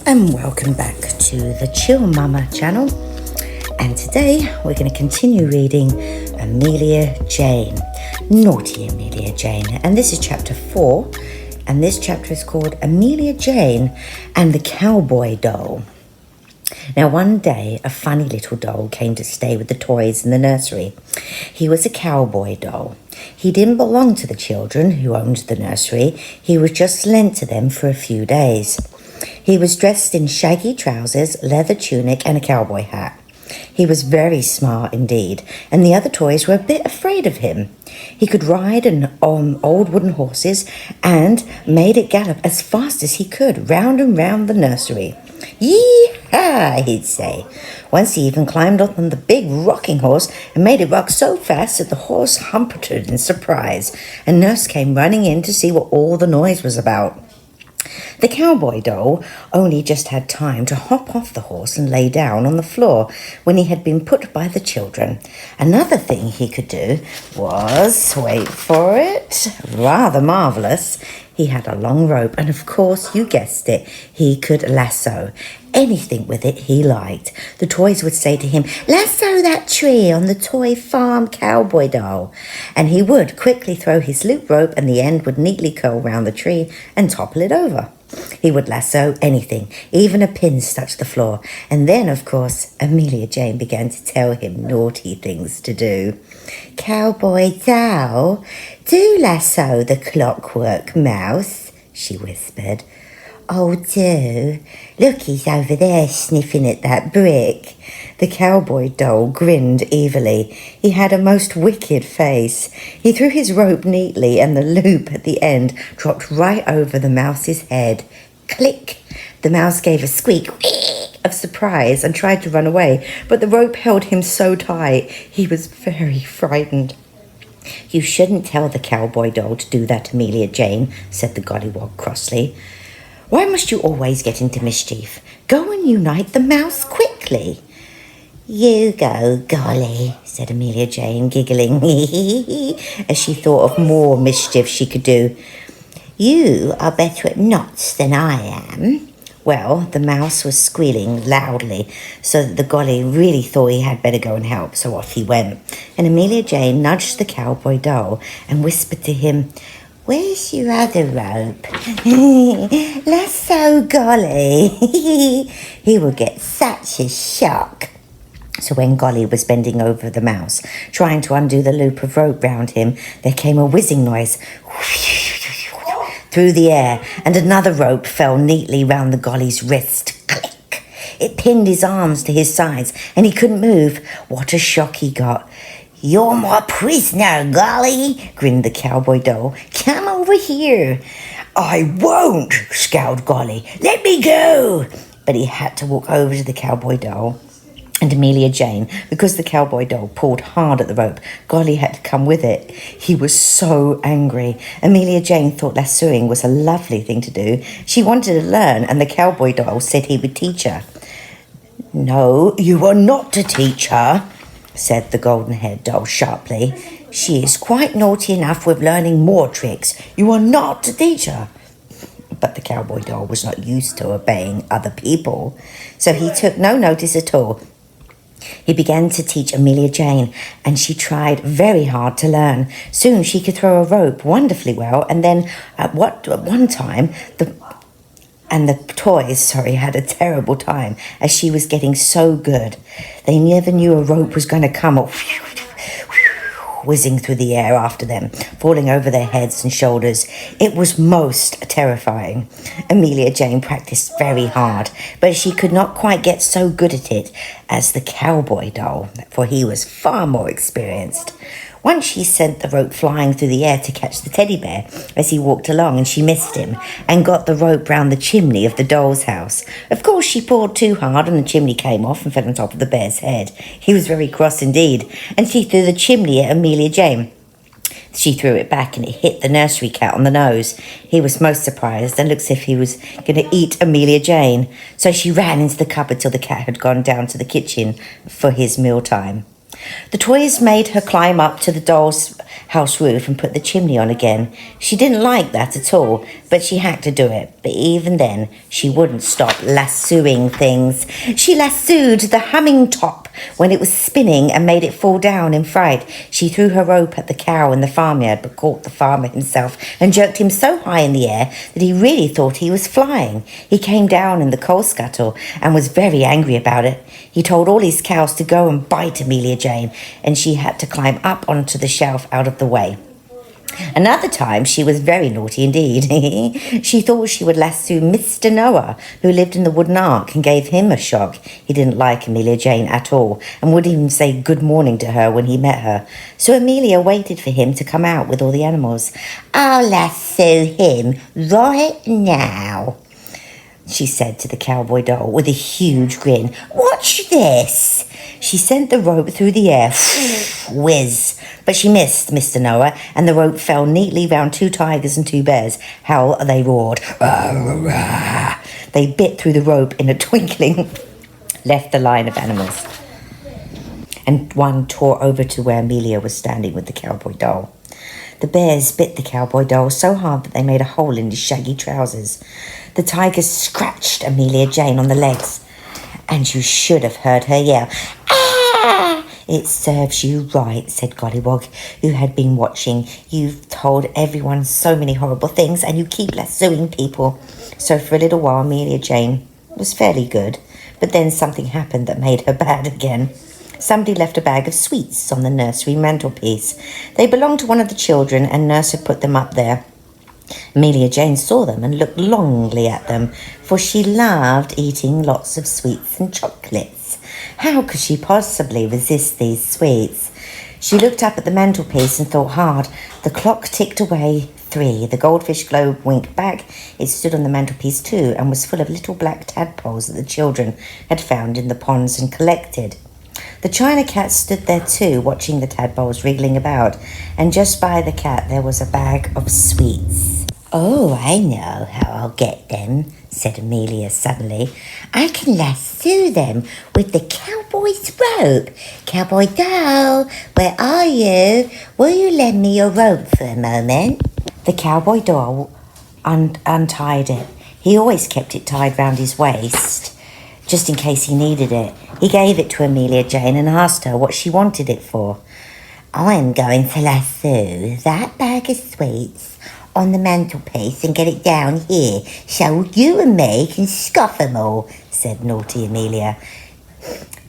and welcome back to the Chill Mama channel. And today we're going to continue reading Amelia Jane, Naughty Amelia Jane. And this is chapter 4, and this chapter is called Amelia Jane and the Cowboy Doll. Now one day a funny little doll came to stay with the toys in the nursery. He was a cowboy doll. He didn't belong to the children who owned the nursery. He was just lent to them for a few days. He was dressed in shaggy trousers, leather tunic and a cowboy hat. He was very smart indeed, and the other toys were a bit afraid of him. He could ride on old wooden horses and made it gallop as fast as he could, round and round the nursery. Yee-haw, he'd say. Once he even climbed up on the big rocking horse and made it rock so fast that the horse humped in surprise, and Nurse came running in to see what all the noise was about. The cowboy doll only just had time to hop off the horse and lay down on the floor when he had been put by the children. Another thing he could do was, wait for it, rather marvellous. He had a long rope, and of course, you guessed it, he could lasso. Anything with it he liked. The toys would say to him, "Lasso that tree on the toy farm cowboy doll." And he would quickly throw his loop rope, and the end would neatly curl round the tree and topple it over. He would lasso anything, even a pin touched the floor. And then, of course, Amelia Jane began to tell him naughty things to do. "Cowboy doll, do lasso the clockwork mouse," she whispered. "Oh, do. Look, he's over there sniffing at that brick." The cowboy doll grinned evilly. He had a most wicked face. He threw his rope neatly, and the loop at the end dropped right over the mouse's head. Click! The mouse gave a squeak of surprise and tried to run away, but the rope held him so tight he was very frightened. "You shouldn't tell the cowboy doll to do that, Amelia Jane," said the gollywog crossly. "Why must you always get into mischief? Go and unite the mouse quickly." "You go, golly," said Amelia Jane, giggling as she thought of more mischief she could do. "You are better at knots than I am." Well, the mouse was squealing loudly, so that the golly really thought he had better go and help, so off he went. And Amelia Jane nudged the cowboy doll and whispered to him, "Where's your other rope?" "Lasso, golly." He will get such a shock. So when Golly was bending over the mouse, trying to undo the loop of rope round him, there came a whizzing noise through the air, and another rope fell neatly round the Golly's wrist. Click! It pinned his arms to his sides, and he couldn't move. What a shock he got. "You're my prisoner, Golly," grinned the cowboy doll. "Come over here." "I won't," scowled Golly. "Let me go." But he had to walk over to the cowboy doll and Amelia Jane, because the cowboy doll pulled hard at the rope. Golly had to come with it. He was so angry. Amelia Jane thought lassoing was a lovely thing to do. She wanted to learn, and the cowboy doll said he would teach her. "No, you are not to teach her," said the golden-haired doll sharply. "She is quite naughty enough with learning more tricks. You are not to teach her." But the cowboy doll was not used to obeying other people, so he took no notice at all. He began to teach Amelia Jane, and she tried very hard to learn. Soon she could throw a rope wonderfully well, and then at one time the toys had a terrible time as she was getting so good. They never knew a rope was going to come whizzing through the air after them, falling over their heads and shoulders. It was most terrifying. Amelia Jane practiced very hard, but she could not quite get so good at it as the cowboy doll, for he was far more experienced. Once she sent the rope flying through the air to catch the teddy bear as he walked along, and she missed him and got the rope round the chimney of the doll's house. Of course, she pulled too hard and the chimney came off and fell on top of the bear's head. He was very cross indeed, and she threw the chimney at Amelia Jane. She threw it back and it hit the nursery cat on the nose. He was most surprised and looked as if he was going to eat Amelia Jane. So she ran into the cupboard till the cat had gone down to the kitchen for his mealtime. The toys made her climb up to the doll's house roof and put the chimney on again. She didn't like that at all, but she had to do it. But even then, she wouldn't stop lassoing things. She lassoed the humming top when it was spinning and made it fall down in fright. She threw her rope at the cow in the farmyard, but caught the farmer himself and jerked him so high in the air that he really thought he was flying. He came down in the coal scuttle and was very angry about it. He told all his cows to go and bite Amelia Jane, and she had to climb up onto the shelf out of the way. Another time she was very naughty indeed. She thought she would lasso Mr. Noah, who lived in the wooden ark, and gave him a shock. He didn't like Amelia Jane at all, and wouldn't even say good morning to her when he met her. So Amelia waited for him to come out with all the animals. "I'll lasso him right now," she said to the cowboy doll with a huge grin. "Watch this." She sent the rope through the air, whiz, but she missed Mr. Noah, and the rope fell neatly round 2 tigers and 2 bears. How they roared. Rah, rah, rah. They bit through the rope in a twinkling, left the line of animals, and one tore over to where Amelia was standing with the cowboy doll. The bears bit the cowboy doll so hard that they made a hole in his shaggy trousers. The tigers scratched Amelia Jane on the legs, and you should have heard her yell. "Ah!" "It serves you right," said Gollywog, who had been watching. "You've told everyone so many horrible things, and you keep lassoing people." So for a little while, Amelia Jane was fairly good, but then something happened that made her bad again. Somebody left a bag of sweets on the nursery mantelpiece. They belonged to one of the children, and Nurse had put them up there. Amelia Jane saw them and looked longingly at them, for she loved eating lots of sweets and chocolates. How could she possibly resist these sweets? She looked up at the mantelpiece and thought hard. The clock ticked away 3. The goldfish globe winked back. It stood on the mantelpiece too, and was full of little black tadpoles that the children had found in the ponds and collected. The china cat stood there too, watching the tadpoles wriggling about, and just by the cat there was a bag of sweets. "Oh, I know how I'll get them," said Amelia suddenly. "I can lasso them with the cowboy's rope. Cowboy doll, where are you? Will you lend me your rope for a moment?" The cowboy doll untied it. He always kept it tied round his waist, just in case he needed it. He gave it to Amelia Jane and asked her what she wanted it for. "I'm going to lasso that bag of sweets on the mantelpiece and get it down here so you and me can scoff 'em all," said naughty Amelia.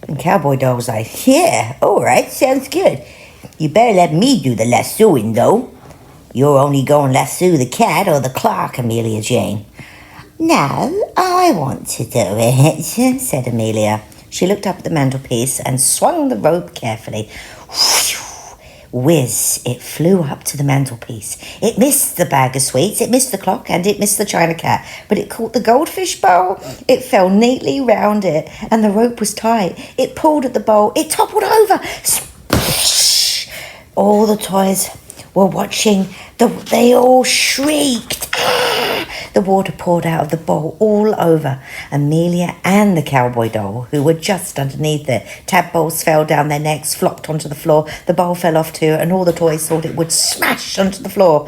And Cowboy Doll was like, "Yeah, all right, sounds good. You better let me do the lassoing, though. You're only going to lasso the cat or the clock, Amelia Jane." "No, I want to do it," said Amelia. She looked up at the mantelpiece and swung the rope carefully. Whiz, it flew up to the mantelpiece. It missed the bag of sweets, it missed the clock, and it missed the china cat, but it caught the goldfish bowl. It fell neatly round it, and the rope was tight. It pulled at the bowl. It toppled over. Splash! All the toys were watching. They all shrieked. Ah! The water poured out of the bowl all over Amelia and the cowboy doll, who were just underneath it. Tadpoles fell down their necks, flopped onto the floor. The bowl fell off too, and all the toys thought it would smash onto the floor.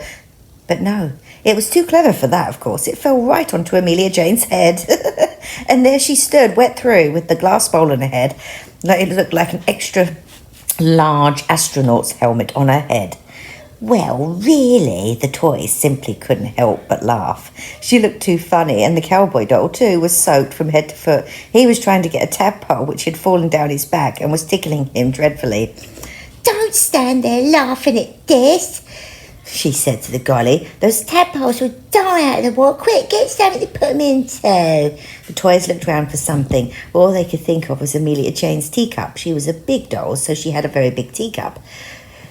But no, it was too clever for that, of course. It fell right onto Amelia Jane's head. And there she stood, wet through, with the glass bowl on her head. It looked like an extra large astronaut's helmet on her head. Well, really, the toys simply couldn't help but laugh. She looked too funny, and the cowboy doll, too, was soaked from head to foot. He was trying to get a tadpole which had fallen down his back and was tickling him dreadfully. "Don't stand there laughing at this," she said to the golly. "Those tadpoles will die out of the water. Quick, get something to put them into." The toys looked round for something, but all they could think of was Amelia Jane's teacup. She was a big doll, so she had a very big teacup.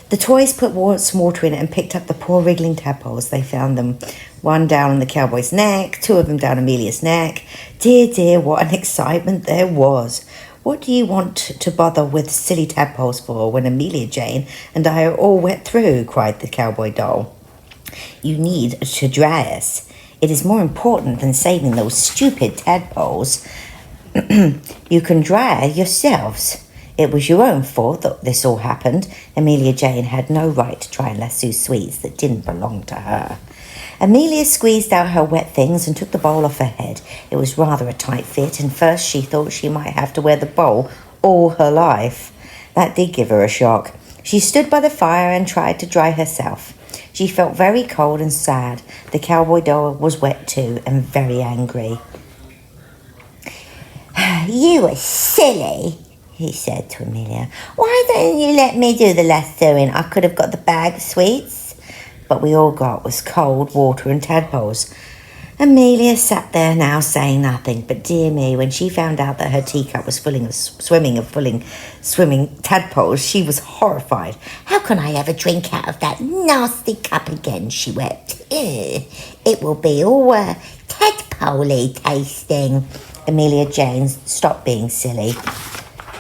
The toys put some water in it and picked up the poor wriggling tadpoles. They found them, one down on the cowboy's neck, 2 of them down Amelia's neck. Dear, dear, what an excitement there was. What do you want to bother with silly tadpoles for when Amelia Jane and I are all wet through? Cried the cowboy doll. You need to dry us. It is more important than saving those stupid tadpoles. You can dry yourselves. It was your own fault that this all happened. Amelia Jane had no right to try and lasso sweets that didn't belong to her. Amelia squeezed out her wet things and took the bowl off her head. It was rather a tight fit, and first she thought she might have to wear the bowl all her life. That did give her a shock. She stood by the fire and tried to dry herself. She felt very cold and sad. The cowboy doll was wet too and very angry. "You are silly," he said to Amelia. "Why don't you let me do the lassoing? I could have got the bag of sweets." But we all got was cold water and tadpoles. Amelia sat there now saying nothing, but dear me, when she found out that her teacup was swimming tadpoles, she was horrified. "How can I ever drink out of that nasty cup again?" she wept. "It will be all tadpole-y tasting." "Amelia Jane, stop being silly,"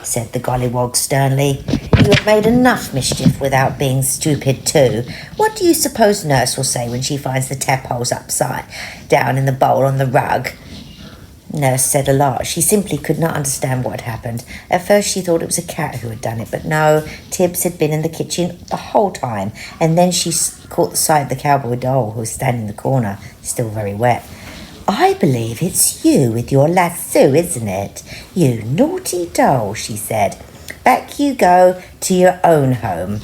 said the gollywog sternly. "You have made enough mischief without being stupid too. What do you suppose Nurse will say when she finds the tadpoles upside down in the bowl on the rug?" Nurse said a lot. She simply could not understand what had happened. At first she thought it was a cat who had done it, but no, Tibbs had been in the kitchen the whole time. And then she caught sight of the cowboy doll who was standing in the corner, still very wet. "I believe it's you with your lasso, isn't it? You naughty doll," she said. "Back you go to your own home."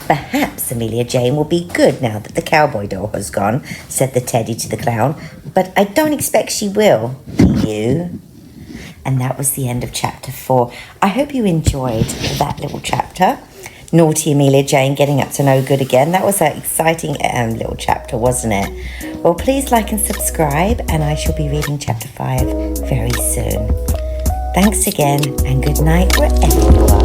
"Perhaps Amelia Jane will be good now that the cowboy doll has gone," said the teddy to the clown. "But I don't expect she will, do you?" And that was the end of chapter 4. I hope you enjoyed that little chapter. Naughty Amelia Jane getting up to no good again. That was an exciting little chapter, wasn't it? Well, please like and subscribe, and I shall be reading chapter 5 very soon. Thanks again, and good night wherever you are.